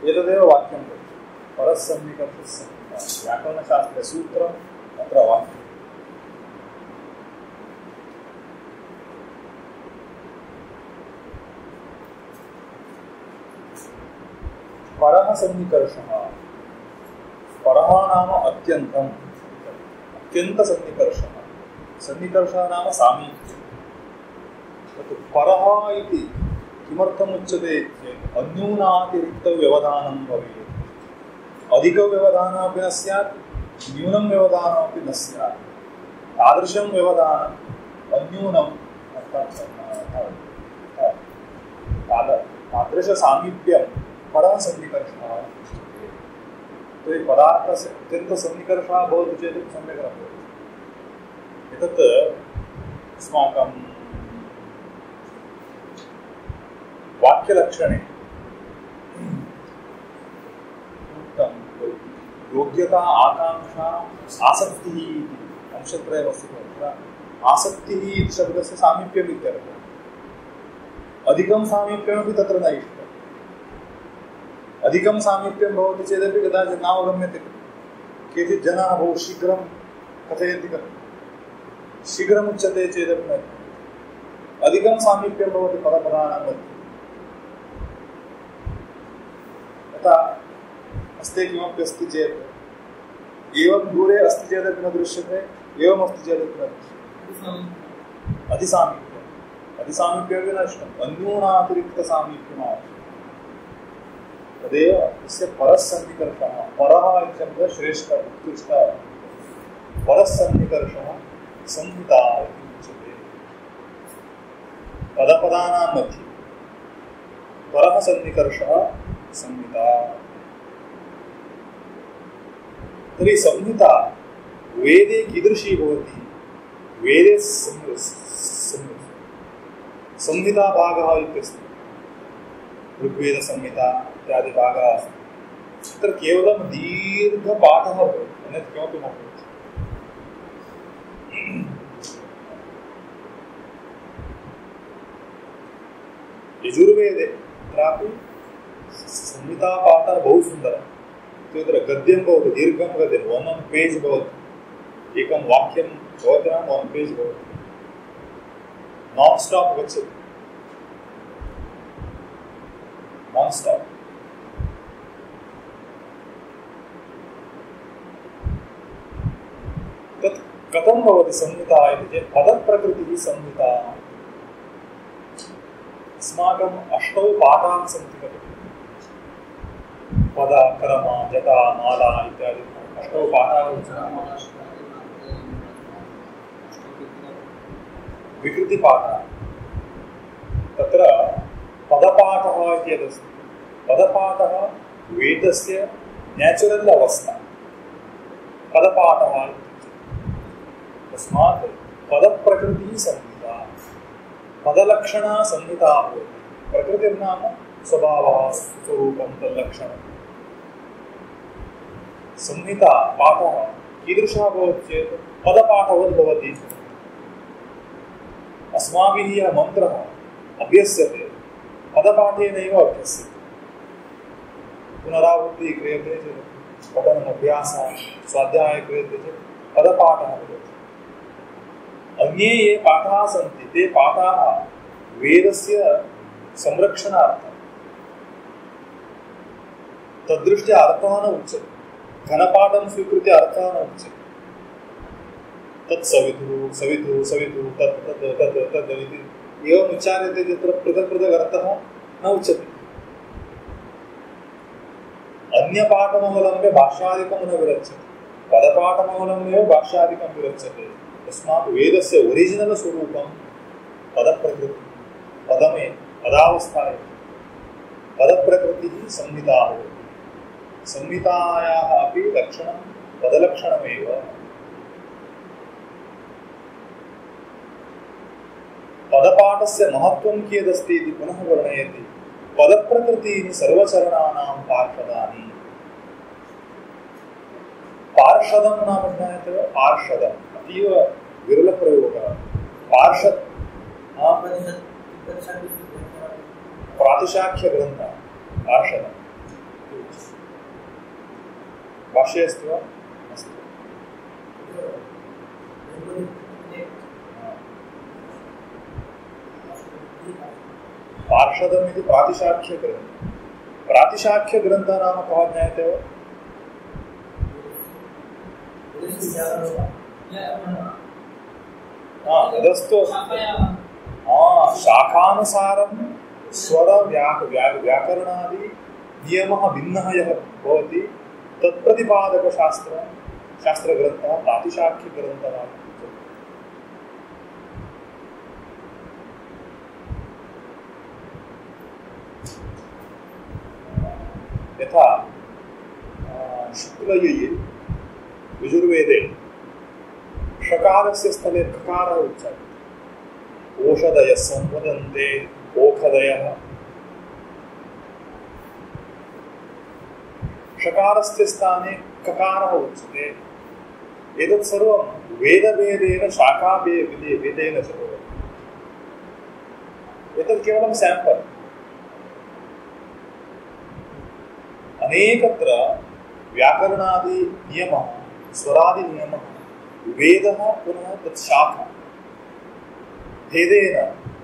एतदेव वाक्यं परसन्निकर्षः व्याकरणशास्त्रे सूत्रम् अत्र वाक्यम् परः सन्निकर्षः परः नाम अत्यन्तम् अत्यन्तसन्निकर्षः सन्निकर्षः नाम सामीप्यं तत् परः इति किमर्थम् उच्यते चेत् अन्यूनातिरिक्तव्यवधानं भवेत् अधिकव्यवधानमपि न स्यात् न्यूनं व्यवधानमपि न स्यात् तादृशं व्यवधानम् अन्यूनं तादृशसामीप्यं परः सन्निकर्षः उच्यते। तो ये पदार्थस्य अत्यन्तसन्निकर्षः भवति चेत् सम्यक् न भवति। एतत् अस्माकं वाक्यलक्षणे उक्तं योग्यता आकांक्षा आसक्तिः इति अंशत्रयमस्ति तत्र आसक्तिः इति शब्दस्य सामीप्यम् इत्यर्थः अधिकं सामीप्यमपि तत्र न इष्टम् अधिकं सामीप्यं भवति चेदपि कदाचित् नावगम्यते केचित् जनाः बहु शीघ्रं कथयन्ति खलु शीघ्रमुच्यते चेदपि न अधिकं सामीप्यं भवति पदपदानां मध्ये यथा हस्ते किमपि अस्ति चेत् एवं दूरे अस्ति चेदपि न दृश्यते एवम् अस्ति चेदपि न दृश्यते अतिसामीप्यमपि न इष्टम् अन्यूनातिरिक्तसामीप्यम् आवश्यकम् तदेव तस्य परस्सन्निकर्षः परः इति शब्दः श्रेष्ठः उत्कृष्टः परस्सन्निकर्षः संहिता इति उच्यते पदपदानां मध्ये परः सन्निकर्षः संहिता तर्हि संहिता वेदे कीदृशी भवति वेदे संहिताभागः इत्यस्ति ऋग्वेदसंहिता इत्यादि भागः अस्ति तत्र केवलं दीर्घपाठः भवति अन्यत् किमपि न भवति यजुर्वेदे तत्रापि संहितापाठः बहु सुन्दरः तत्र गद्यं भवति दीर्घं गद्यं 1 पेज् भवति एकं वाक्यं भवति नाम 1 पेज् भवति नान् स्टाप् गच्छति नान् स्टाप् तत् कथं भवति संहिता इति चेत् पदप्रकृतिः संहिता अस्माकम् 8 पाठाः सन्ति खलु पद क्रम जटा माला इत्यादि 8 पाठाः विकृतिपाठः तत्र पदपाठः इति यदस्ति पदपाठः वेदस्य न्याचुरल् अवस्था पदपाठः तस्मात् पदप्रकृतिः संहिता पदलक्षणा संहिता भवति प्रकृतिर्नाम स्वभावः स्वरूपं तल्लक्षणं संहिता पाठः कीदृशः भवति चेत् पदपाठवत् भवति अस्माभिः यः मन्त्रः अभ्यस्यते पदपाठेनैव अभ्यस्यते पुनरावृत्तिः क्रियते चेत् पठनम् अभ्यासः स्वाध्यायः क्रियते चेत् पदपाठः भवति अन्ये ये पाठाः सन्ति ते पाठाः वेदस्य संरक्षणार्थं तद्दृष्ट्या अर्थः न उच्यते घनपाठं स्वीकृत्य अर्थः न उच्यते तत् सवितुः सवितुः सवितुः तत् तत् तत् तत् इति एवम् उच्चार्यते तत्र पृथक् पृथक् अर्थः न उच्यते अन्यपाठमवलम्ब्य भाष्यादिकं न विरच्यते पदपाठमवलम्ब्य भाष्यादिकं विरच्यते तस्मात् वेदस्य ओरिजिनल् स्वरूपं पदप्रकृतिः पदमे पदावस्थाय पदप्रकृतिः संहिता भवति संहितायाः अपि लक्षणं पदलक्षणमेव पदपाठस्य महत्त्वं कियदस्ति इति पुनः वर्णयति पदप्रकृतीनि सर्वचरणानां पार्षदानि पार्षदं नाम ज्ञायते वा पार्षदम् अतीव विरलप्रयोगः पार्षद प्रातिशाख्य ग्रंथ पार्षद भाष्ये अस्ति वा? अस्ति। पार्षदम् इति प्रातिशाख्य ग्रंथ। प्रातिशाख्य ग्रंथ नाम कः ज्ञायते वा? तदस्तु शाखानुसारं स्वर व्याकरणादि नियमः भिन्नः यः भवति तत्प्रतिपादक शास्त्रग्रन्थः प्रातिशाख्यग्रन्थः। यथा शुक्लय्ये यजुर्वेदे षकारस्य स्थले ककारः उच्यते। ओषधयः संवदन्ते ओषधयः। षकारस्य स्थाने ककारः उच्यते। एतत् सर्वं वेदभेदेन शाखाभेदेन च भवति। एतत् केवलं सैम्पल्। अनेकत्र व्याकरणादि नियमः स्वरादि नियमः वेदः पुनः तत् शाखा भेदेन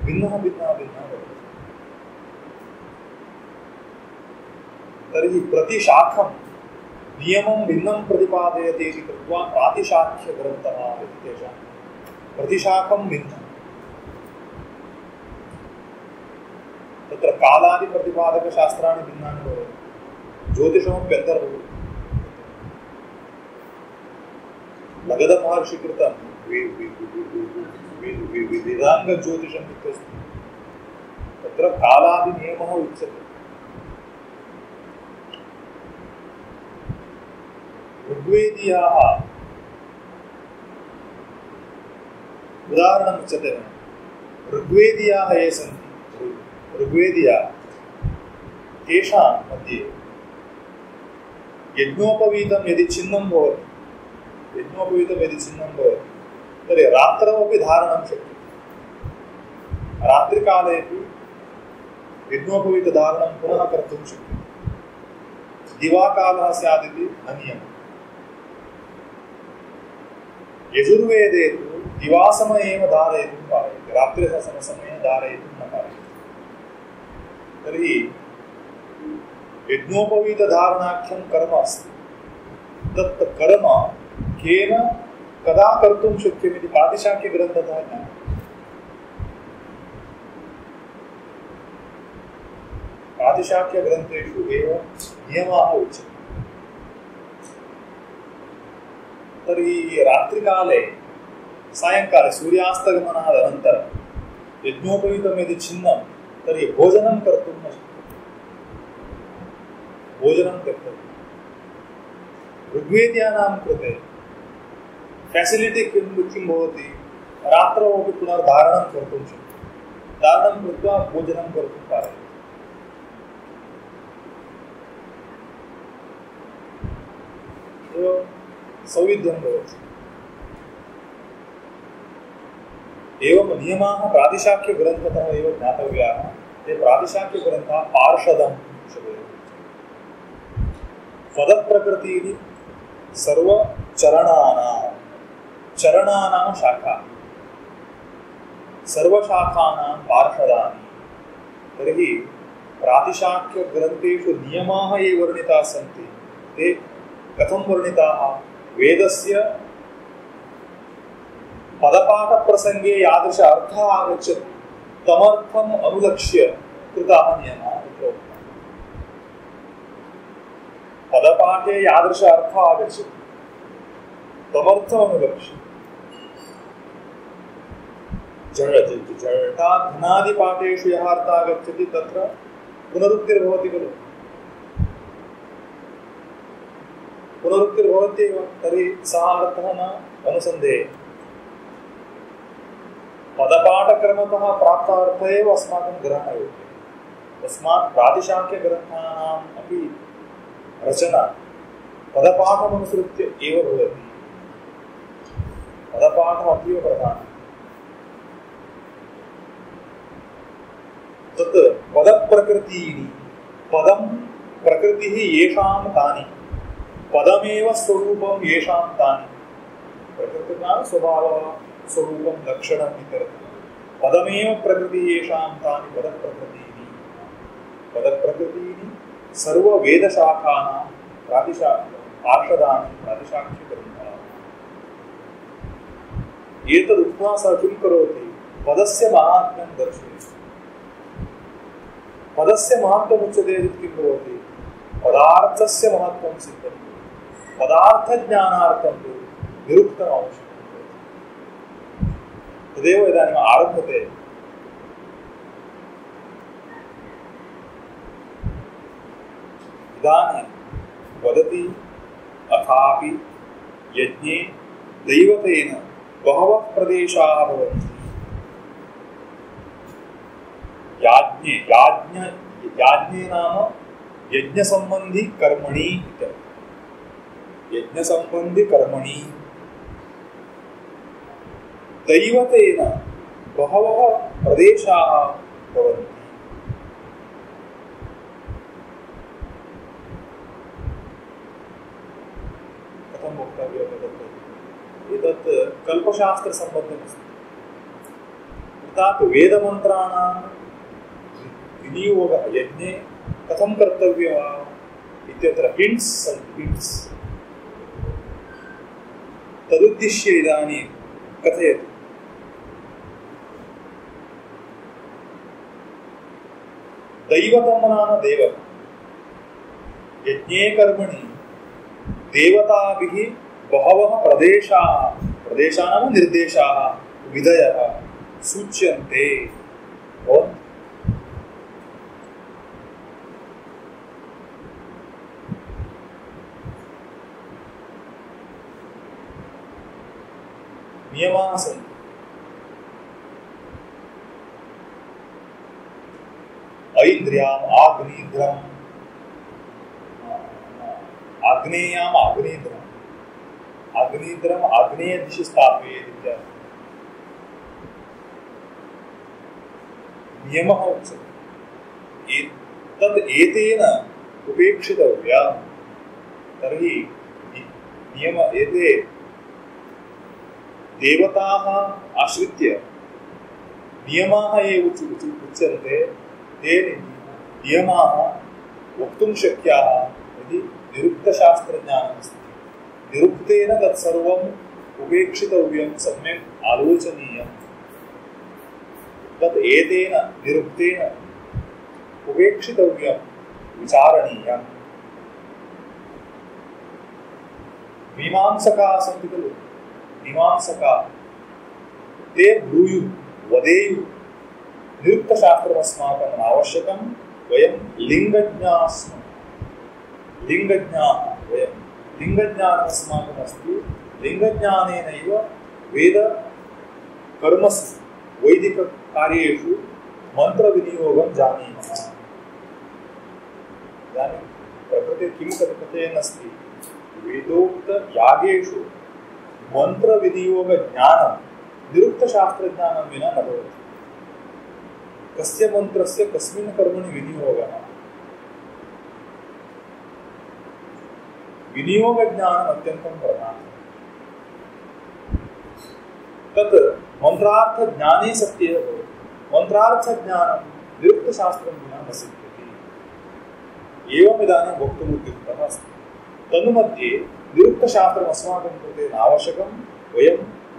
भिन्नः भवति। तर्हि प्रतिशाखं नियमं भिन्नं प्रतिपादयति इति कृत्वा प्रातिशाख्यग्रन्थः इति तेषां। प्रतिशाखं भिन्नं तत्र कालादि प्रतिपादकशास्त्राणि भिन्नानि भवन्ति। ज्योतिषमप्यन्तर्भवति। लगधमहर्षि कृतं वेदाङ्गज्योतिषम् इत्यस्ति। तत्र कालादिनियमः उच्यते। ऋग्वेदीयाः उदाहरणम् उच्यते। ऋग्वेदीयाः ये सन्ति ऋग्वेदीयाः तेषां मध्ये यज्ञोपवीतं यदि छिन्नं भवति तर्हि रात्रौ अपि धारणं शक्यते। रात्रिकालेपि यज्ञोपवीतधारणं पुनः कर्तुं शक्यते। दिवाकालः स्यात् इति न नियमः। यजुर्वेदे तु दिवासमये एव धारयितुं पारयति, रात्रिसमये धारयितुं न पारयति। तर्हि यज्ञोपवीतधारणाख्यं कर्म अस्ति। तत् कर्म केन कदा कर्तुं शक्यमिति प्रातिशाख्यग्रन्थतः ज्ञायते। प्रातिशाख्यग्रन्थेषु एव नियमाः उच्यन्ते। तर्हि रात्रिकाले सायंकाले सूर्यास्तगमनात् अनन्तरं यज्ञोपवीतं यदि छिन्नं तर्हि भोजनं कर्तुं न शक्यते। भोजनं त्यक्तव्यम्। ऋग्वेदीयानां कृते फैसिलिटी किं भवति? रात्रौ अपि पुनर्धारणं कर्तुं शक्यते। धारणं कृत्वा भोजनं कर्तुं पारयति। सौविध्यं भवति। एवं नियमाः प्रातिशाख्यग्रन्थतः एव ज्ञातव्याः। ते प्रातिशाख्यग्रन्थाः पार्षदं पदप्रकृतिः चरणानां शाखा सर्वशाखानां पार्षदानि। तर्हि प्रातिशाख्यग्रन्थेषु नियमाः ये वर्णिताः सन्ति ते कथं वर्णिताः? वेदस्य पदपाठप्रसंगे यादृश अर्थः आगच्छति तमर्थम् अनुलक्ष्य कृताः नियमाः तत्र उक्ताः। पदपाठे यादृश अर्थः आगच्छति तमर्थम् अनुलक्ष्य। घटाघनादिपाठेषु यः अर्थः आगच्छति तत्र पुनरुक्तिर्भवति खलु। पुनरुक्तिर्भवत्येव। तर्हि सः अर्थः न अनुसन्धेयः। पदपाठक्रमतः प्राप्तार्थः एव अस्माकं ग्रहणयोग्यः। तस्मात् प्रातिशाख्यग्रन्थानाम् अपि रचना पदपाठमनुसृत्य एव भवति। पदपाठः अतीव प्रधानः। तत् पदप्रकृतीनि पदं प्रकृतिः येषां तानि पदमेव स्वरूपं येषां तानि प्रकृतिना स्वभावः स्वरूपं लक्षणम् इत्यर्थः पदमेव प्रकृतिः येषां तानि पदप्रकृतीनि सर्ववेदशाखानां पार्षदानां प्रातिशाख्यग्रन्थाः एतदुक्त्वा सः किं करोति पदस्य महात्म्यं दर्शयति पदस्य महत्त्वम् उच्यते चेत् किं भवति पदार्थस्य महत्त्वं सिद्धं पदार्थज्ञानार्थं तु निरुक्तम् आवश्यकं तदेव इदानीम् आरभ्यते इदानीं वदति अथापि यज्ञे दैवतेन बहवः प्रदेशाः भवन्ति याज्ञे नाम यज्ञसम्बन्धी कर्मणि यज्ञसम्बन्धी कर्मणि दैवतेन बहवः प्रदेशाः भवन्ति कथं वक्तव्यम् एतत् कल्पशास्त्रसम्बद्धमस्ति अर्थात् वेदमन्त्राणां विनियोगः यज्ञे कथं कर्तव्यः इत्यत्र हिण्ट्स् तदुद्दिश्य इदानीं कथयति दैवतं नाम देवः यज्ञे कर्मणि देवताभिः बहवः प्रदेशाः नाम निर्देशाः विधयः सूच्यन्ते नियमाः सन्ति ऐन्द्रियाम् आग्नेय्याम् आग्नेय्याम् आग्नेयदिशि स्थापयेत् इत्यादि नियमः उच्यते तद् एतेन उपेक्षितव्या तर्हि नियम एते देवताः आश्रित्य नियमाः ये उच्यन्ते ते नियमाः वक्तुं शक्याः यदि निरुक्तशास्त्रज्ञानमस्ति निरुक्तेन तत्सर्वम् उपेक्षितव्यं सम्यक् आलोचनीयं तत् एतेन निरुक्तेन उपेक्षितव्यं विचारणीयं मीमांसकाः सन्ति खलु मीमांसकाः ते ब्रूयुः वदेयुः निरुक्तशास्त्रमस्माकं नावश्यकं वयं लिङ्गज्ञाः स्मः लिङ्गज्ञाः वयं लिङ्गज्ञानमस्माकम् अस्ति लिङ्गज्ञानेनैव वेदकर्मसु वैदिककार्येषु मन्त्रविनियोगं जानीमः इदानीं प्रकृते किं कथयन्नस्ति वेदोक्तयागेषु मन्त्रविनियोगज्ञानं निरुक्तशास्त्रज्ञानं विना न भवति कस्य मन्त्रस्य कस्मिन् कर्मणि विनियोगः विनियोगज्ञानम् अत्यन्तं प्रधानम् तत् मन्त्रार्थज्ञाने सत्येव भवति मन्त्रार्थज्ञानं निरुक्तशास्त्रं विना न सिद्ध्यति एवम् इदानीं वक्तुम् उद्युक्तः अस्ति तन्मध्ये निरुक्तशास्त्रम् अस्माकं कृते नावश्यकं वयं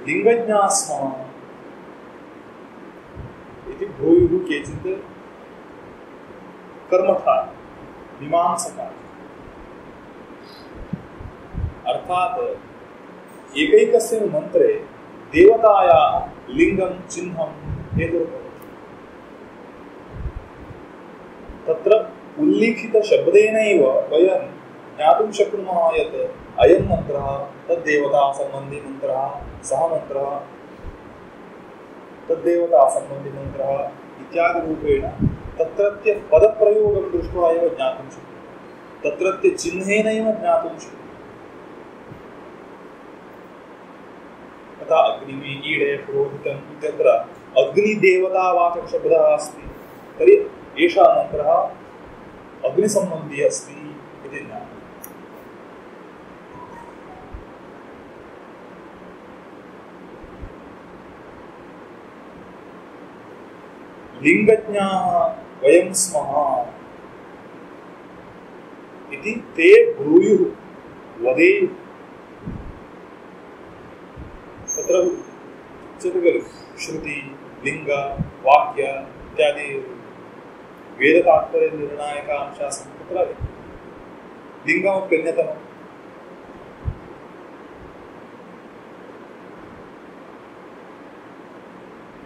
लिङ्गज्ञाः स्मः इति भूयुः केचित् कर्मठा मीमांसकाः अर्थात् एकैकस्मिन् मन्त्रे देवतायाः लिङ्गं चिह्नं हेतुर्भवति तत्र उल्लिखितशब्देनैव वयं ज्ञातुं शक्नुमः यत् अयं मन्त्रः तद्देवतासम्बन्धी मन्त्रः सः मन्त्रः तद्देवतासम्बन्धी मन्त्रः इत्यादिरूपेण तत्रत्य पदप्रयोगं दृष्ट्वा एव ज्ञातुं शक्यते तत्रत्य चिह्नेनैव ज्ञातुं शक्यते तथा अग्निमे ईडे पुरोहितम् इत्यत्र अग्निदेवतावाचकशब्दः अस्ति तर्हि एषः मन्त्रः अग्निसम्बन्धी अस्ति इति ज्ञातम्। लिङ्गज्ञाः वयं स्मः इति ते ब्रूयुः वदेयुः। तत्र उच्यते खलु श्रुति लिङ्ग वाक्य इत्यादि वेदतात्पर्य निर्णायक अंशाः सन्ति। तत्र लिङ्गमपि अन्यतमम्।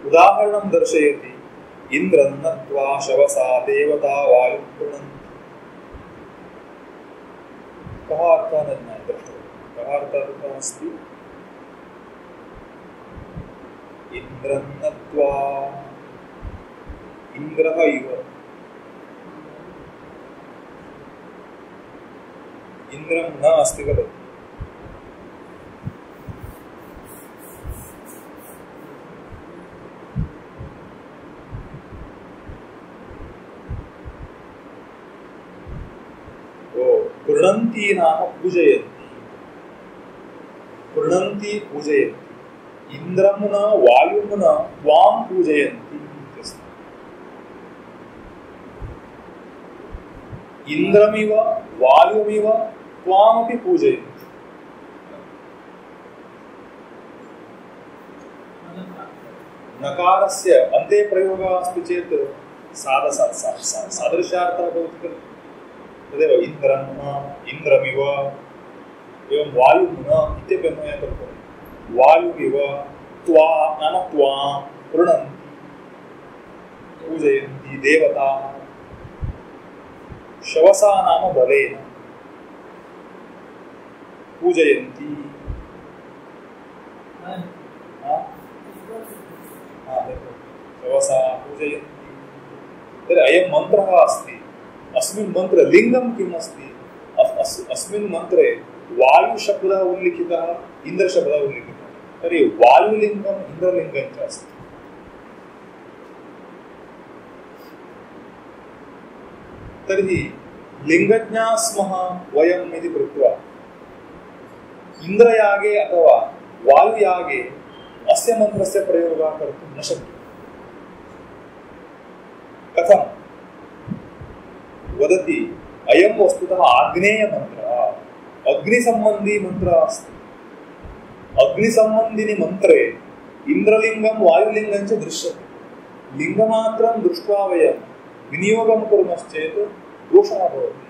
उदाहरणं दर्शयति इन्द्रं नत्वा शवसा देवता वायुं गृह्णन्ति। कः अर्थः न ज्ञायते। कः अर्थः अस्ति? इन्द्रं नत्वा इन्द्रः इव इन्द्रं न अस्ति खलु। गृह्णन्ति नाम पूजयन्ति। गृह्णन्ति पूजयन्ति। इन्द्रं न वायुं न त्वां पूजयन्ति। इन्द्रमिव वायुमिव त्वामपि पूजयन्ति। नकारस्य अन्ते प्रयोगः अस्ति चेत् सादृश्यार्थः भवति खलु। तदेव इन्द्रं न इन्द्रमिव एवं वायुं न इत्यपि अन्वयः कर्तव्यः। वायुमिव त्वा नाम त्वां गृह्णन्ति पूजयन्ति देवताः। शवसा नाम बलेन पूजयन्ति। शवसा पूजयन्ति। तर्हि अयं मन्त्रः अस्ति। अस्मिन् मन्त्रे लिङ्गं किम् अस्ति? अस्मिन् मन्त्रे वायुशब्दः उल्लिखितः, इन्द्रशब्दः उल्लिखितः। तर्हि वायुलिङ्गम् इन्द्रलिङ्गं च अस्ति। तर्हि लिङ्गज्ञाः स्मः वयम् इति कृत्वा इन्द्रयागे अथवा वायुयागे अस्य मन्त्रस्य प्रयोगः कर्तुं न शक्यते। कथं? वदति अयं वस्तुतः आग्नेयमन्त्रः, अग्निसम्बन्धी मन्त्रः अस्ति। अग्निसम्बन्धिनि मन्त्रे इन्द्रलिङ्गं वायुलिङ्गं च दृश्यते। लिङ्गमात्रं दृष्ट्वा वयं विनियोगं कुर्मश्चेत् दोषः भवति।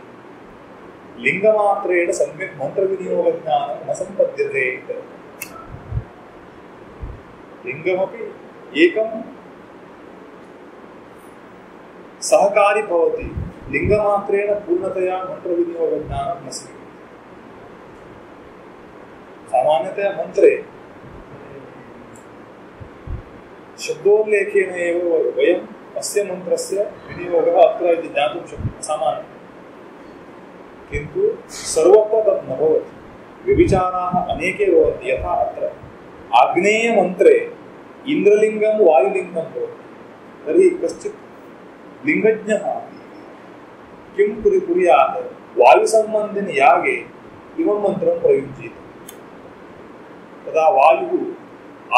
लिङ्गमात्रेण सम्यक् मन्त्रविनियोगज्ञानं न सम्पद्यते। लिङ्गमपि एकं सहकारी भवति। लिङ्गमात्रेण पूर्णतया मन्त्रविनियोगज्ञानं न स्वीक्रियते। सामान्यतया मन्त्रे शब्दोल्लेखेन एव वयम् अस्य मन्त्रस्य विनियोगः अत्र इति ज्ञातुं शक्नुमः सामान्यतया। किन्तु सर्वत्र तत् न भवति। व्यभिचाराः अनेके भवन्ति। यथा अत्र आग्नेयमन्त्रे इन्द्रलिङ्गं वायुलिङ्गं भवति। तर्हि कश्चित् लिङ्गज्ञः किं कुर्यात्? वायुसम्बन्धिनि यागे इमं मन्त्रं प्रयुज्येत। तदा वायुः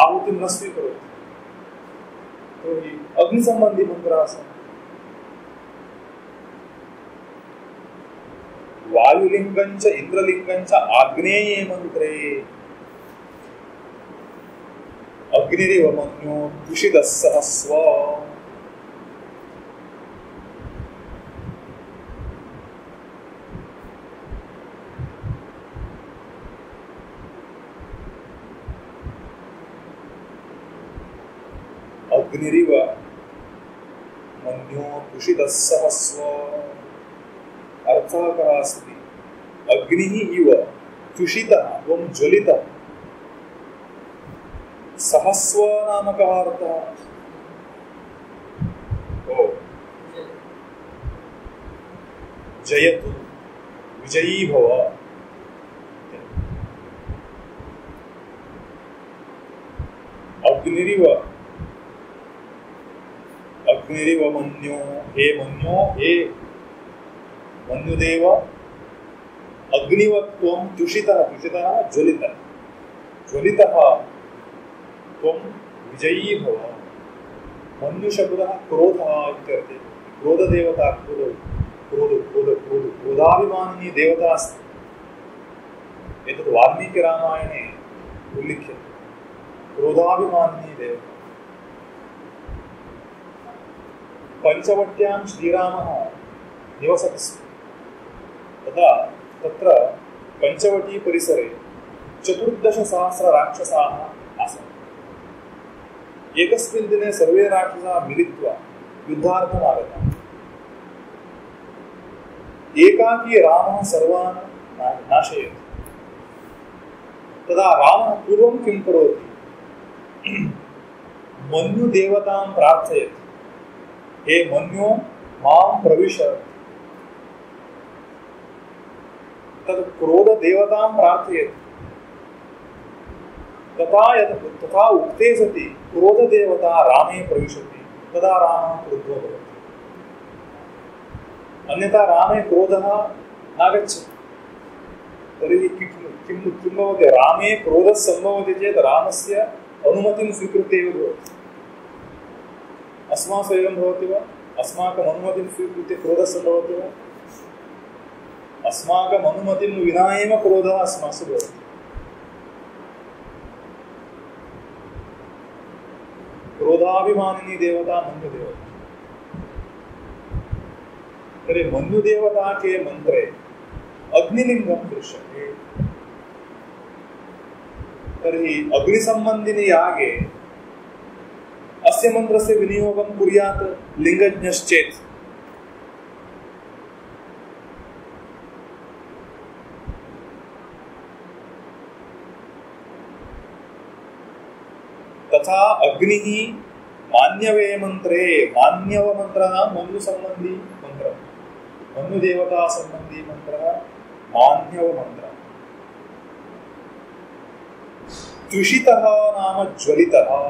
आहुतिं न स्वीकरोति। तर्हि अग्निसम्बन्धी मन्त्रः सन्ति। वायुलिङ्गं च इन्द्रलिङ्गं च आग्नेये मन्त्रे अग्निरिव मन्यो दुषितः सहस्व। अग्निरिव मन्यो दुषितः सहस्व। अर्थः कः अस्ति? अग्निः इव तुषितः त्वं ज्वलितः। सहस्व नाम कः अर्थः? ओ जयतु, विजयी भव। अग्निरिव मन्यो हे मन्युदेव अग्निवत्वं तुषितः ज्वलितः त्वं विजयी भव। मन्युशब्दः क्रोधः इत्यर्थे। क्रोधदेवता क्रोधाभिमानिनी देवता अस्ति। एतद् वाल्मीकिरामायणे उल्लिख्यते। क्रोधाभिमानिनी देवता। पञ्चवट्यां श्रीरामः निवसति स्म। तदा तत्र पञ्चवटी परिसरे 14,000 राक्षसाः आसन्। एकस्मिन् दिने सर्वे राक्षसाः मिलित्वा युद्धार्थम् आगताः। एकाकी रामः सर्वान् नाशयति। तदा रामः पूर्वं किं करोति? मन्युदेवतां प्रार्थयति। हे मन्यो मां प्रविश। तद् क्रोधदेवतां प्रार्थयति। तथा उक्ते सति क्रोधदेवता रामे प्रविशति। तदा रामः क्रुद्धो भवति। अन्यथा रामे क्रोधः नागच्छति। तर्हि किं भवति? रामे क्रोधः सम्भवति चेत् रामस्य अनुमतिं स्वीकृत्य एव भवति। अस्मासु एवं भवति वा? अस्माकम् अनुमतिं स्वीकृत्य क्रोधः सम्भवति वा? अस्माकम् अनुमतिं विना एव क्रोधः अस्मासु भवति। क्रोधाभिमानिनी देवता मन्युदेवता। तर्हि मन्युदेवता के मंत्रे अग्निलिंगं दृश्यते। तर्हि अग्निसम्बन्धिनि यागे अस्य मंत्रस्य विनियोगं कुर्यात् लिंगज्ञश्चेत्। तथा अग्निः मान्यवे मंत्रे। मान्यव मंत्रः मनु संबंधी मंत्र। मनु देवता संबंधी मंत्र मान्यव मंत्र। तुषितः नाम ज्वलितः।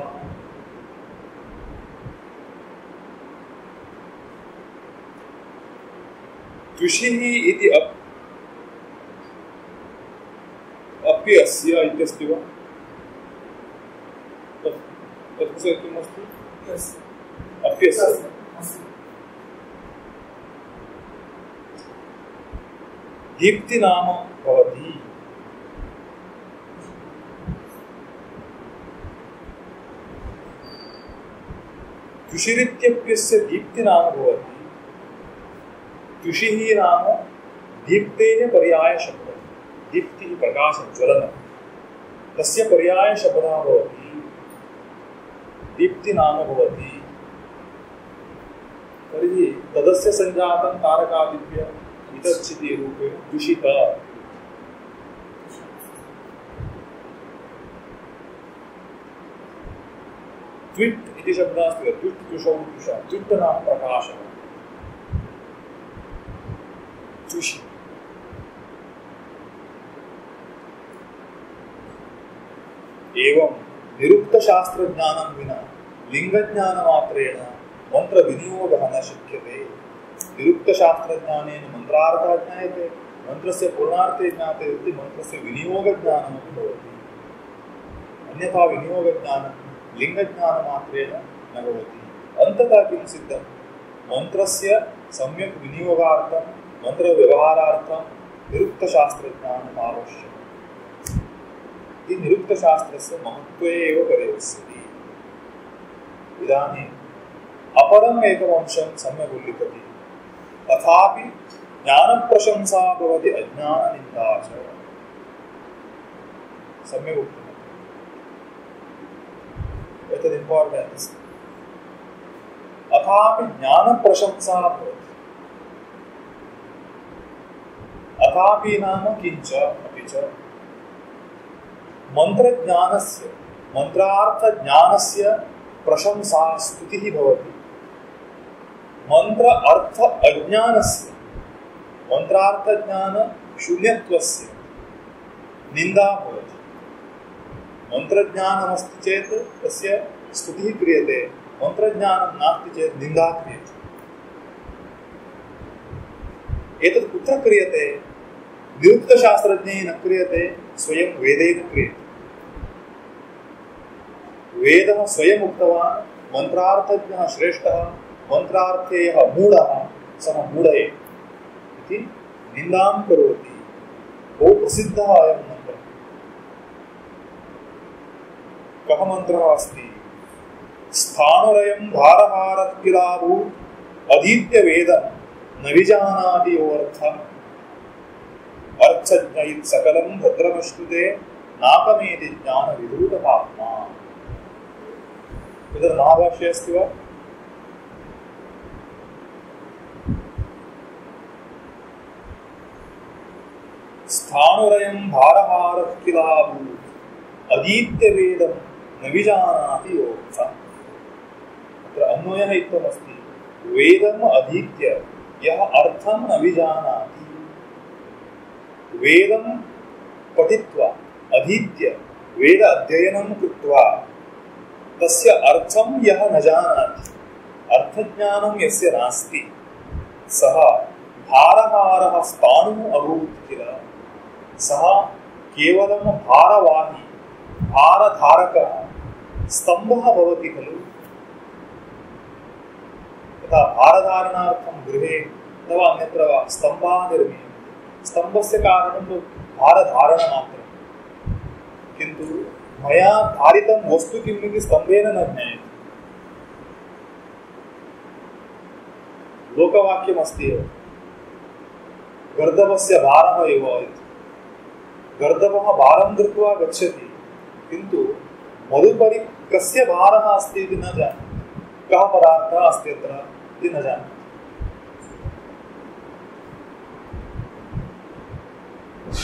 तुषिः इति अप्यस्य इत्यस्ति वा? तस्य किम् अस्ति? अप्यस्य। दीप्ति नाम भवति। तुषिरित्यप्यस्य दीप्ति नाम भवति। तुषिः नाम दीप्तेः पर्याय शब्दः। दीप्तिः प्रकाशः ज्वलनं। तस्य पर्याय शब्दः भवति दीप्ति नाम भवति। तर्हि तदस्य संजातं कारकादिभ्य इतच्छिति रूपेण तुषित। त्विट् इति शब्दः अस्ति। त्विट् तुषौ तुषा। त्विट् नाम प्रकाशः। तुषि। एवं निरुक्त शास्त्र ज्ञानं विना लिंग ज्ञान मात्रेण मंत्र विनियोगः न शक्यते। निरुक्त शास्त्र ज्ञानेन मंत्रार्थः ज्ञायते। मंत्रस्य पूर्णार्थे ज्ञाते इति मंत्रस्य विनियोग ज्ञानमपि भवति। अन्यथा विनियोग ज्ञानं लिंग ज्ञान मात्रेण न भवति। अन्ततः किं सिद्धं? मंत्रस्य सम्यक् विनियोगार्थं मंत्र व्यवहारार्थं निरुक्त शास्त्र ज्ञानम् आवश्यकम्। इति निरुक्त शास्त्रस्य महत्त्वे एव परिहस्यति। इदानीम् अपरम् एकम् अंशं सम्यक् उल्लिखति। तथापि ज्ञानप्रशंसा भवति अज्ञाननिन्दा च। सम्यक् उक्तम्। एतद् इम्पार्टेण्ट् अस्ति। अथापि ज्ञानप्रशंसा भवति। अथापि नाम किञ्च अपि च मंत्रज्ञानस्य मंत्रार्थज्ञानस्य प्रशंसा स्तुतिः भवति। मंत्र अर्थ अज्ञानस्य मंत्रार्थज्ञान शून्यत्वस्य निन्दा भवति। मंत्रज्ञानमस्ति चेत् तस्य स्तुतिः क्रियते। मन्त्रज्ञानं नास्ति चेत् निन्दा क्रियते। एतत् कुत्र क्रियते? निरुक्तशास्त्रज्ञैः न क्रियते, स्वयं वेदेन क्रियते। वेदः स्वयम् उक्तवान् मन्त्रार्थज्ञः श्रेष्ठः, मन्त्रार्थे यः मूढः सः मूढये इति निन्दां करोति। बहु प्रसिद्धः अयं मन्त्रः। कः मन्त्रः अस्ति? स्थाणुरयं भारहारः किलाभू अधीत्य वेदं न विजानाति योऽर्थः अर्थज्ञ सकलं भद्रमश्नुते नाकमेति ज्ञानविधूतपाप्मा। इदं महाभाष्ये अस्ति वा? स्थाणुरयं भारहारः किलाभू अधीत्य वेदं न विजानाति योऽर्थः। अत्र अन्वयः इत्थमस्ति, वेदम् अधीत्य यः अर्थं न विजानाति, वेदं पठित्वा अधीत्य वेद अध्ययनं कृत्वा तस्य अर्थं यः न जानाति, अर्थज्ञानं यस्य नास्ति, सः भारहारः स्थाणुः अभूत् किल। सः केवलं भारवाही, भारधारकः, स्तम्भः भवति खलु। यथा भारधारणार्थं गृहे अथवा अन्यत्र वा स्तम्भाः निर्मीयन्ते, स्तम्भस्य कारणं भारधारणमात्रम्। किन्तु मया धारितं वस्तु किम् इति स्तम्भेन न ज्ञायते। लोकवाक्यमस्ति एव, गर्दभस्य भारः एव इति। गर्दभः भारं कृत्वा गच्छति, किन्तु मरुपरि कस्य भारः अस्ति इति न जानाति, कः पदार्थः अस्ति अत्र इति न जानाति।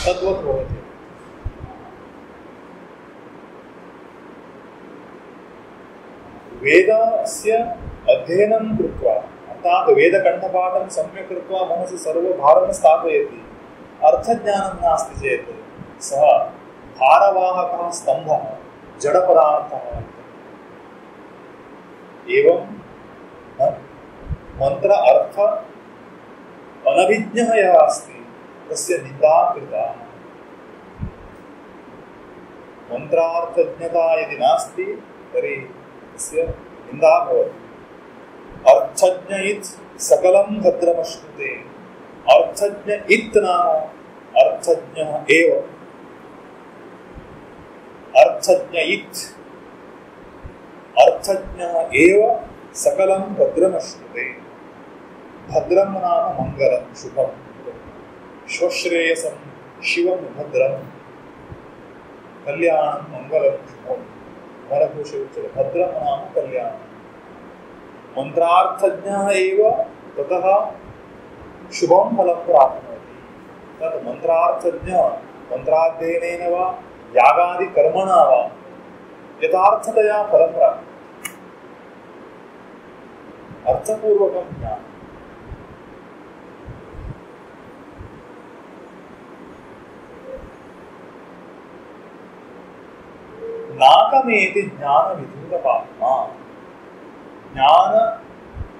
तद्वत् भवति। वेदस्य अध्ययनं कृत्वा अर्थात् वेदकण्ठपाठं सम्यक् कृत्वा मनसि सर्वभारं स्थापयति, अर्थज्ञानं नास्ति चेत् सः भारवाहकः स्तम्भः, जडपदार्थः। एवं मंत्र अर्थ अनभिज्ञः यः अस्ति तस्य निन्दा कृता। मंत्रार्थज्ञता यदि नास्ति तर्हि तस्य निन्दा भवति। अर्थज्ञ इत् सकलं भद्रमश्नुते। अर्थज्ञ इत् नाम अर्थज्ञः एव। अर्थज्ञ इत् अर्थज्ञः एव सकलं भद्रमश्नुते। भद्रम नाम मंगलम शुभम, श्वश्रेयसं शिवम भद्रम, कल्याणं मंगलम शुभम। मरघोषे उच्यते भद्रम नाम कल्याणं। मंत्रार्थज्ञः एव ततः शुभं फलं प्राप्नोति। तत् मंत्रार्थज्ञ मंत्राध्ययनेन वा यागादि कर्मणा वा यथार्थतया फलं प्राप्नोति। अर्थपूर्वकं ज्ञानं। नाकमेति ज्ञान विधूतपाप्मा। ज्ञान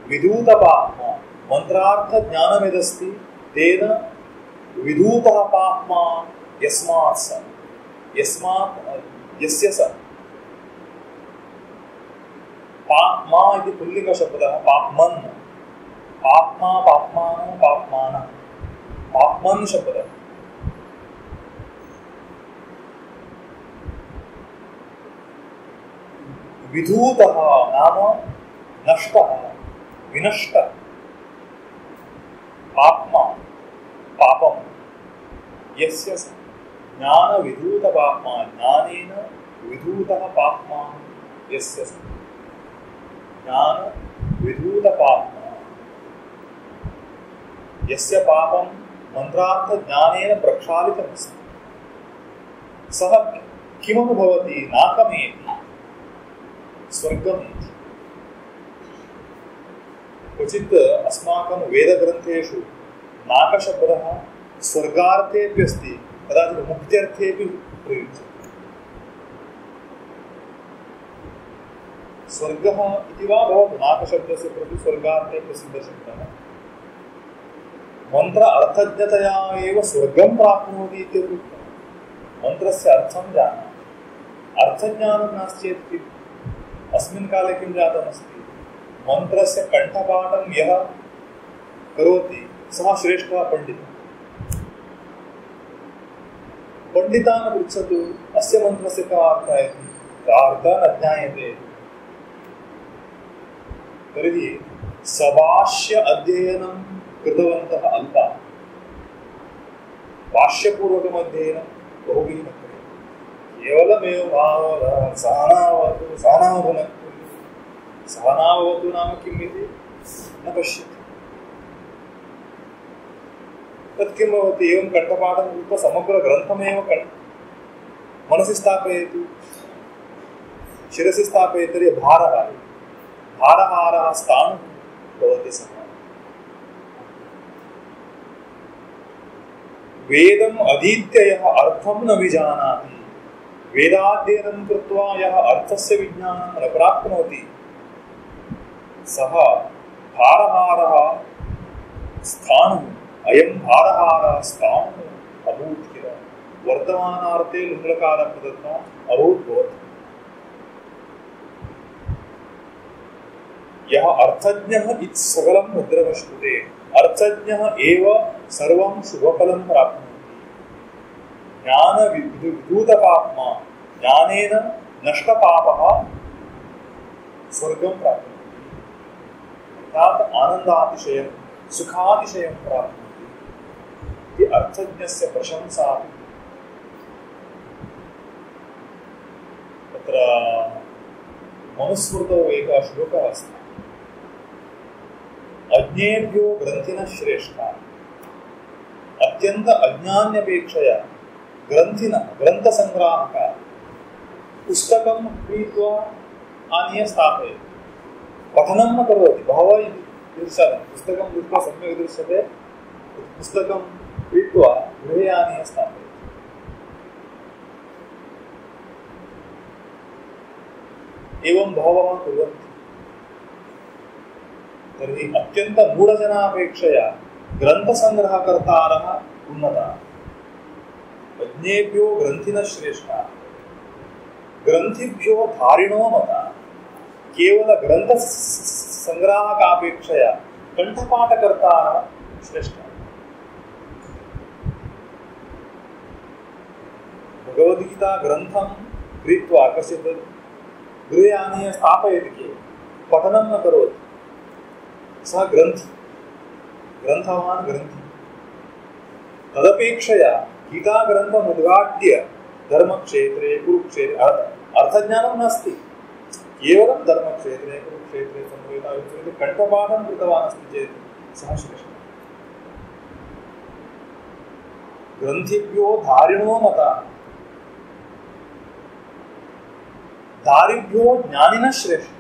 विधूतपाप्मा मंत्रार्थ ज्ञान यदस्ति तेन विधूतः पाप्मा यस्मात् स। यस्मात् यस्य स। पाप्मा इति पुल्लिङ्गशब्दः पाप्मन्। पाप्मा पाप्मानो पाप्मानः पाप्मन् शब्दः। विधूतः नाम नष्टः, विनष्टः। पाप्मा पापं यस्य ज्ञान विधूत पाप्मा। ज्ञानेन विधूतः पाप्मा यस्य ज्ञान विधूत पाप्मा। यस्य पापं मंत्रार्थ ज्ञानेन प्रक्षालितमस्ति सः किमनुभवति? नाकमेति स्वर्गमेति। क्वचित् अस्माकं वेदग्रन्थेषु नाकशब्दः स्वर्गार्थेऽपि अस्ति, कदाचित् मुक्त्यर्थेऽपि प्रयुज्यते। स्वर्गः इति वा भवतु, नाकशब्दस्य प्रति स्वर्गार्थे प्रसिद्धशब्दः। मंत्र अर्थज्ञतया एव स्वर्गं प्राप्नोति इत्यपि उक्तम्। मन्त्रस्य अर्थं जानाति, अर्थज्ञानं नास्ति चेत् किम्? अस्मिन् काले किं जातमस्ति? मन्त्रस्य कण्ठपाठं यः करोति सः श्रेष्ठः पण्डितः। पंडितान् पृच्छतु, अस्य मन्त्रस्य कः अर्थः इति, कः अर्थः न ज्ञायते। तर्हि सभाष्य अध्ययनं कृतवन्तः अल्पा, भाष्यपूर्वकम् अध्ययनं बहुभिः न क्रियते। केवलमेव सहनावतु सहनावतु न क्रियते। सहनावतु नाम किम् इति न पश्यति। तत् किं भवति? एवं कण्ठपाठं कृत्वा समग्रग्रन्थमेव मनसि स्थापयतु, शिरसि स्थापयतु, तर्हि भारहारः स्थाणुः भवति सः। वेदम् अधीत्य यः अर्थं न विजानाति, वेदाध्ययनं कृत्वा यः अर्थस्य विज्ञानं न प्राप्नोति, सः भारहारः स्थाणुः। अयं भारहारः स्थाणुः अभूत् किल। वर्तमानार्थे लुङ्लकारः प्रदत्तः अभूत् भवति। यः अर्थज्ञः इति सकलं भद्रमश्नुते, अर्थज्ञः एव सर्वं शुभफलं प्राप्नोति। ज्ञानविधूतपाप्मा, ज्ञानेन नष्टपापः स्वर्गं प्राप्नोति, अर्थात् आनन्दातिशयं सुखातिशयं प्राप्नोति। इति अर्थज्ञस्य प्रशंसा। तत्र मनुस्मृतौ एकः श्लोकः अस्ति, अज्ञेभ्यो ग्रन्थिनः श्रेष्ठा। अत्यंत अज्ञान्यपेक्षया ग्रन्थिनः ग्रन्थसंग्राहकाः पुस्तकं क्रीत्वा आनीय स्थापयति, पठनं न करोति। बहवः दृश्यते, पुस्तकं दृष्ट्वा सम्यक् दृश्यते, पुस्तकं क्रीत्वा गृहे आनीय स्थापयति। एवं बहवः कुर्वन्ति। तर्हि अत्यंत मूढजनापेक्षया ग्रन्थसंग्रहकर्तारः उन्नताः। अज्ञेभ्यो ग्रन्थिनः श्रेष्ठाः, ग्रन्थिभ्यो धारिणो मताः। केवल ग्रन्थसंग्राहकापेक्षया कण्ठपाठकर्तारः श्रेष्ठाः। भगवद्गीता ग्रन्थं क्रीत्वा कश्चित् गृहे आनीय स्थापयति, केवलं पठनं न करोति, सः ग्रन्थि, ग्रन्थवान् ग्रन्थि। तदपेक्षया गीताग्रन्थम् उद्घाट्य धर्मक्षेत्रे कुरुक्षेत्रे अर्थज्ञानं नास्ति, केवलं धर्मक्षेत्रे कुरुक्षेत्रे संवेदायुक्ते कण्ठपाठं कृतवान् अस्ति चेत् सः श्रेष्ठः। ग्रन्थिभ्यो धारिणो मताः, धारिभ्यो ज्ञानिनः श्रेष्ठः।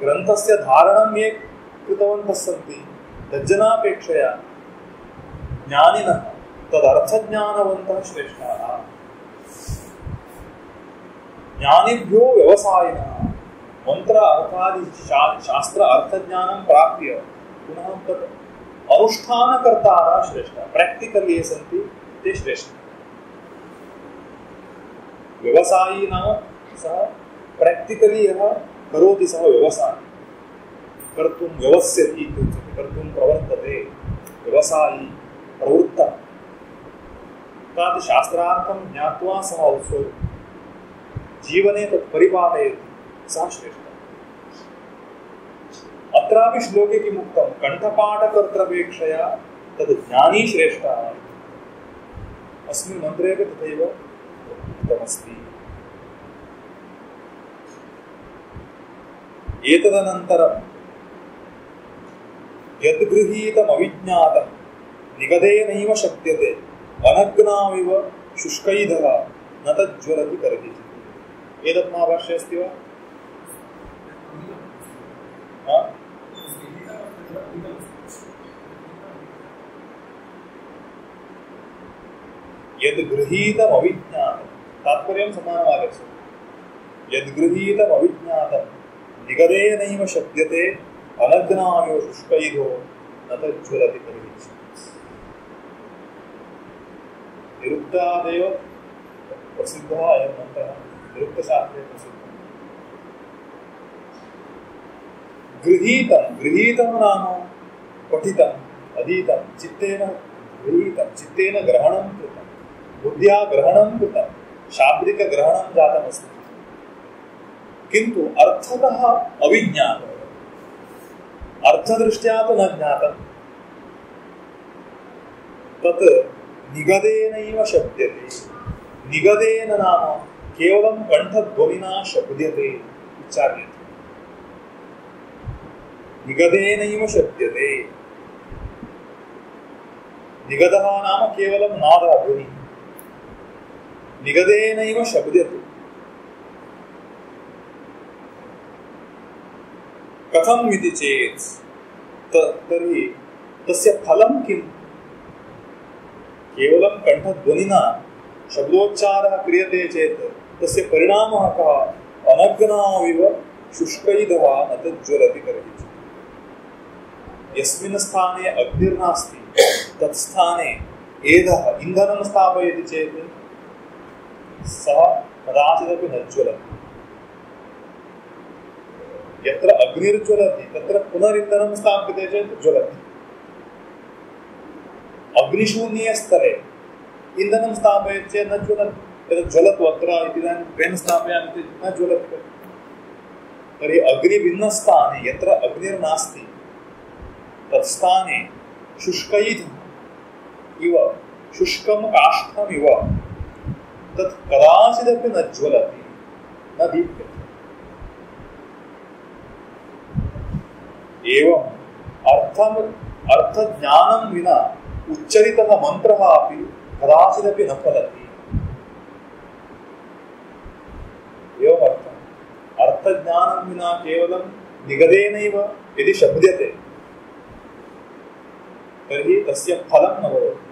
ग्रन्थस्य धारणं ये कृतवन्तः सन्ति तज्जनापेक्षया ज्ञानिनः तदर्थज्ञानवन्तः श्रेष्ठाः। ज्ञानिभ्यो व्यवसायिनः, मंत्र अर्थादि शास्त्र अर्थज्ञानं प्राप्य पुनः तत् अनुष्ठानकर्तारः श्रेष्ठाः। प्रैक्टिकल ये सन्ति ते श्रेष्ठाः। व्यवसायी नाम सः प्रैक्टिकली यः करोति सः व्यवसाय कर्तुं व्यवस्यति इत्युच्यते, कर्तुं प्रवर्तते, व्यवसायी प्रवृत्तः। तत् शास्त्रार्थं ज्ञात्वा सः जीवने तत् परिपालयति, सः श्रेष्ठः। अत्रापि श्लोके किम् उक्तं? कण्ठपाठकर्तृपेक्षया तद् ज्ञानी श्रेष्ठः। अस्मिन् मन्त्रेपि तथैव उक्तमस्ति। एतदनन्तरं यद्गृहीतमविज्ञातं निगदेनैव शक्यते, अनग्नाविव शुष्कैधः न तज्ज्वलति कर्हिः। एतत् महाभाष्ये अस्ति वा? यद्गृहीतमविज्ञातं तात्पर्यं समानमागच्छति। यद्गृहीतम् अविज्ञातं निगदेनैव शब्दते अनग्नायो शुष्कैधो न तज्ज्वलति परिवीक्षितम्। निरुक्तादेव प्रसिद्धः अयं मन्त्रः, निरुक्तशास्त्रे प्रसिद्धः। गृहीतं नाम पठितम् अधीतं चित्तेन गृहीतं, चित्तेन ग्रहणं कृतं, बुद्ध्या ग्रहणं कृतं, शाब्दिकग्रहणं जातमस्ति, किन्तु अर्थतः अविज्ञातम्, अर्थदृष्ट्या तु न ज्ञातम्। तत् निगदेनैव शब्दते। निगदेन नाम केवलं कण्ठध्वनिना शब्दते, उच्चार्यते। निगदेनैव शब्दते। निगदः नाम केवलं नादः, ध्वनिः। निगदेनैव शब्दते। कथम् इति चेत् तर्हि तस्य फलं किम्? केवलं कण्ठध्वनिना शब्दोच्चारः क्रियते चेत् तस्य परिणामः कः? अनग्नाविव शुष्कैधः न तज्ज्वलति करिचित्। यस्मिन् स्थाने अग्निर्नास्ति तत् स्थाने एधः इन्धनं स्थापयति चेत् सः कदाचिदपि न ज्वलति। यत्र अग्निर्ज्वलति तत्र पुनरिन्धनं स्थाप्यते चेत् ज्वलति। अग्निशून्ये स्थले इन्धनं स्थापयति चेत् न ज्वलति। यद् ज्वलतु अत्र इदानीं पेन् स्थापयामि चेत् न ज्वलति। तर्हि अग्निभिन्नस्थाने यत्र अग्निर्नास्ति तत्स्थाने शुष्कैधम् इव, शुष्कं काष्ठमिव तत् कदाचिदपि न ज्वलति, न दीप्यते। एवं अर्थज्ञानं विना उच्चरितः मन्त्रः अपि कदाचिदपि न फलति। एवम् अर्थज्ञानं विना केवलं निगदेनैव यदि शब्दते तर्हि तस्य फलं न भवति।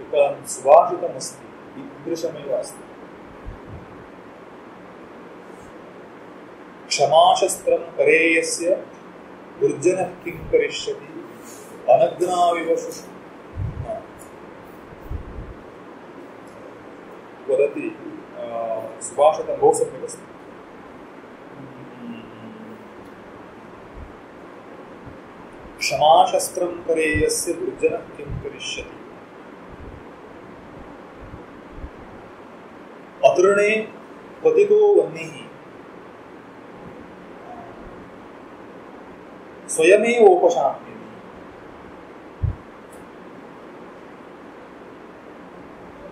एकं सुभाषितमस्ति, ईदृशमेव अस्ति। क्षमाशस्त्रं करेयस्य दुर्जनः किं करिष्यति अनग्नाविव वदति। सुभाषितं बहु सम्यक् अस्ति। क्षमाशस्त्रं करेयस्य दुर्जनः किं करिष्यति अतृणे पतितो वह्निः स्वयमेवोपशाम्यति।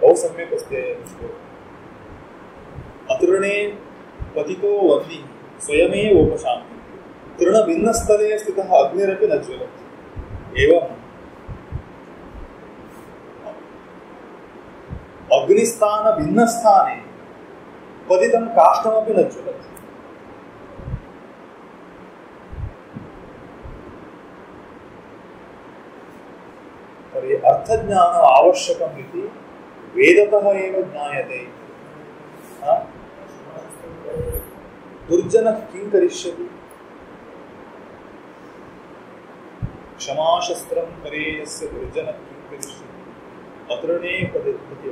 बहु सम्यक् अस्ति। अतृणे पतितो वह्निः स्वयमेवोपशाम्यति। तृणभिन्नस्थले स्थितः अग्निरपि न ज्वलति। एवम् अग्निस्थानभिन्नस्थाने पतितं काष्ठमपि न ज्वलति। तर्हि अर्थज्ञानम् आवश्यकम् इति वेदतः एव ज्ञायते। दुर्जनः किं करिष्यति? क्षमाशस्त्रं करेयस्य दुर्जनः किं करिष्यति अतृणे पतितो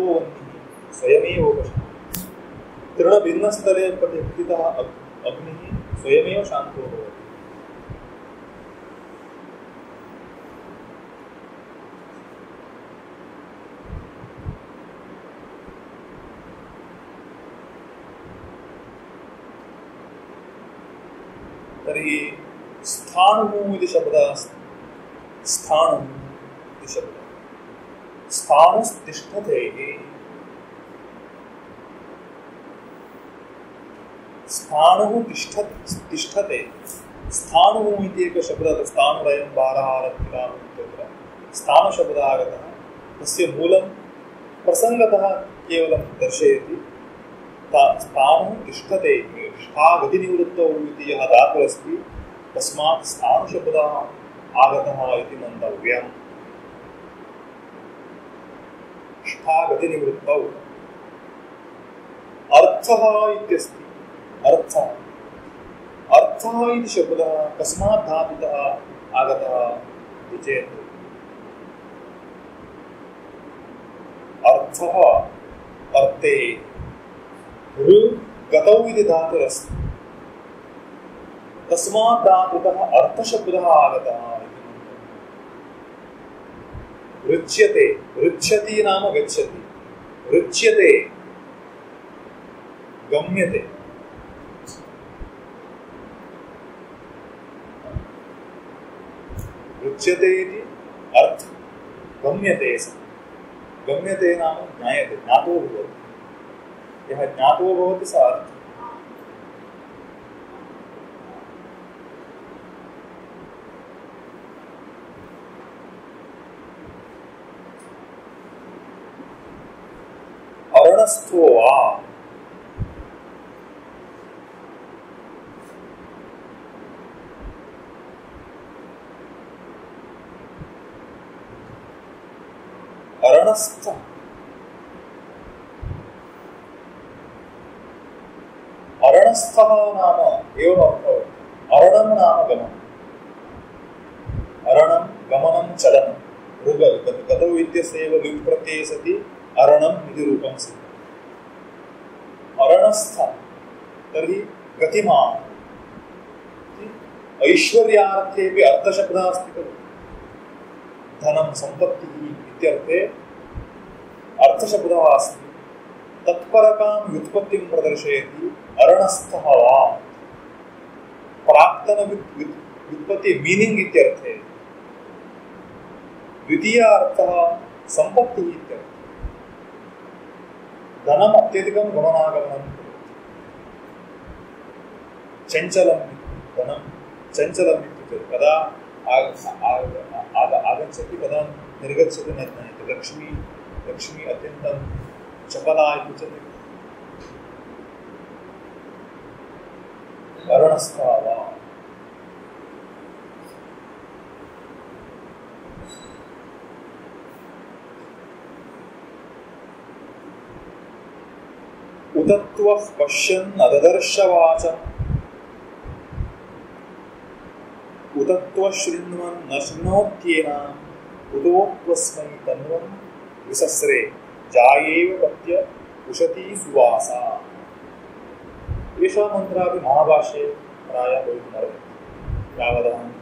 वह्निः स्वयमेवोपशाम्यति। तृणभिन्नस्थले पतितः अग्निः स्वयमेव शान्तो भवति। तर्हि स्थाणुः इति शब्दः अस्ति। स्थाणुः इति शब्दः स्थाणुस्तिष्ठते। स्थाणुः तिष्ठते। स्थाणुः इति एकः शब्दः। स्थाणुरयं बारहारत्तिलाहं तत्र स्थाणुशब्दः आगतः। तस्य मूलं प्रसङ्गतः केवलं दर्शयति। स्थाणुः तिष्ठते। स्थागतिनिवृत्तौ इति यः धातुः अस्ति तस्मात् स्थाणुशब्दः आगतः इति मन्तव्यम्। ष्ठागतिनिवृत्तौ अर्थः इत्यस्ति। अर्थः अर्थः इति शब्दः कस्मात् धातुतः आगतः इति चेत् अर्थः अर्थे ऋ गतौ इति धातुरस्ति। तस्मात् धातुतः अर्थशब्दः आगतः इति मन्तव्यम्। ऋच्यते ऋच्छति नाम गच्छति, ऋच्यते गम्यते। ऋच्यते इति अर्थ, गम्यते गम्यते नाम ज्ञायते, ज्ञातो भवति। यः ज्ञातो भवति सः अर्थ। अरणस्थो वा अरणस्थ अरणस्थः नाम एवं अर्थः। अरणं नाम गमनम्, अरणं गमनं चलनं। गतौ इत्यस्यैव लुट् प्रत्यये सति अरणम् इति रूपं सिद्धम्। अरणस्थ तर्हि गतिमान्। ऐश्वर्यार्थेपि अर्थशब्दः अस्ति खलु। धनं सम्पत्तिः इत्यर्थे अर्थशब्दः अस्ति। तत्परकां व्युत्पत्तिं प्रदर्शयति अरणस्थः वा। प्राक्तन व्युत्पत्ति मीनिंग इत्यर्थे। द्वितीय अर्थः सम्पत्तिः इत्यर्थे। धनम् अत्यधिकं गमनागमनं चञ्चलं धनं चञ्चलम् इत्युक्ते कदा आगच्छति कदा निर्गच्छति न ज्ञायते। लक्ष्मी अत्यन्तं चपला इत्युच्यते। अरणस्थः वा उतत्वः पश्यन् अददर्शवाचम् उतत्वः शृण्वन् न शृणोत्येनाम् उतोत्वस्मै तन्वन् विसस्रे जायेव पत्य उशती सुवासा। एषः मन्त्रः अपि महाभाष्ये प्रायः भवितुमर्हति। यावदहं